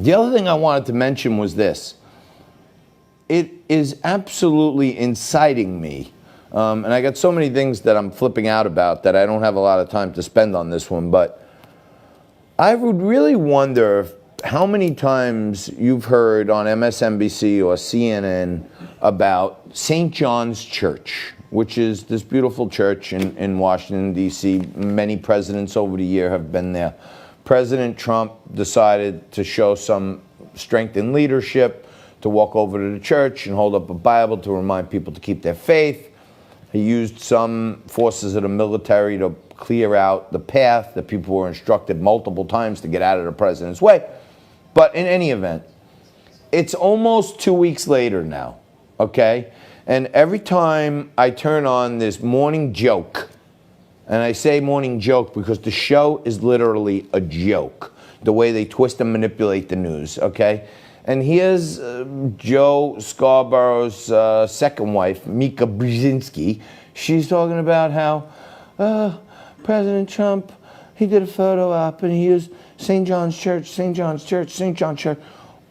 The other thing I wanted to mention was this. It is absolutely inciting me, and I got so many things that I'm flipping out about that I don't have a lot of time to spend on this one, but I would really wonder how many times you've heard on MSNBC or CNN about St. John's Church, which is this beautiful church in Washington, D.C. Many presidents over the year have been there. President Trump decided to show some strength in leadership, to walk over to the church and hold up a Bible to remind people to keep their faith. He used some forces of the military to clear out the path that people were instructed multiple times to get out of the president's way. But in any event, it's almost 2 weeks later now, okay? And every time I turn on this morning joke, and I say morning joke because the show is literally a joke, the way they twist and manipulate the news, okay? And here's Joe Scarborough's second wife, Mika Brzezinski. She's talking about how President Trump, he did a photo op and he used St. John's Church, St. John's Church, St. John's Church.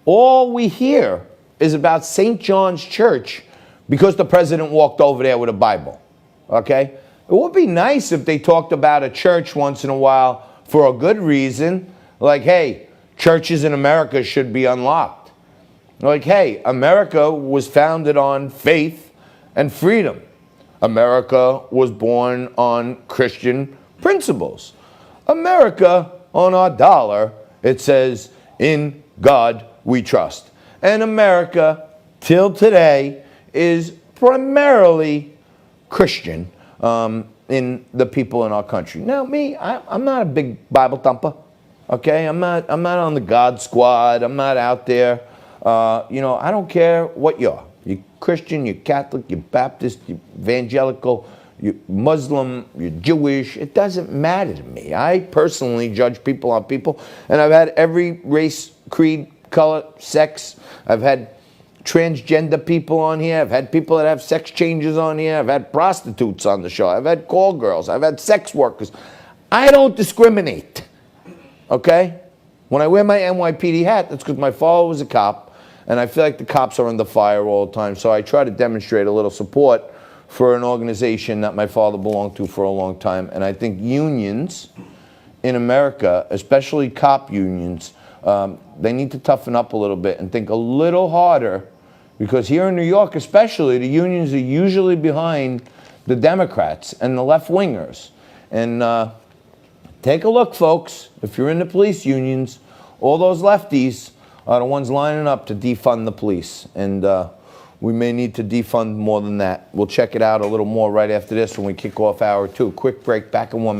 All we hear is about St. John's Church because the president walked over there with a Bible, okay? It would be nice if they talked about a church once in a while for a good reason, like, hey, churches in America should be unlocked. Like, hey, America was founded on faith and freedom. America was born on Christian principles. America, on our dollar, it says, in God we trust. And America, till today, is primarily Christian in the people in our country. Now, me, I'm not a big Bible thumper, okay? I'm not on the God squad. I'm not out there. I don't care what you are. You're Christian, you're Catholic, you're Baptist, you're evangelical, you're Muslim, you're Jewish. It doesn't matter to me. I personally judge people on people, and I've had every race, creed, color, sex. I've had transgender people on here. I've had people that have sex changes on here. I've had prostitutes on the show. I've had call girls. I've had sex workers. I don't discriminate, okay? When I wear my NYPD hat, that's because my father was a cop, and I feel like the cops are under fire all the time, so I try to demonstrate a little support for an organization that my father belonged to for a long time. And I think unions in America, especially cop unions, they need to toughen up a little bit and think a little harder, because here in New York especially, the unions are usually behind the Democrats and the left-wingers. And take a look, folks. If you're in the police unions, all those lefties are the ones lining up to defund the police. And we may need to defund more than that. We'll check it out a little more right after this when we kick off hour 2. Quick break, back in 1 minute.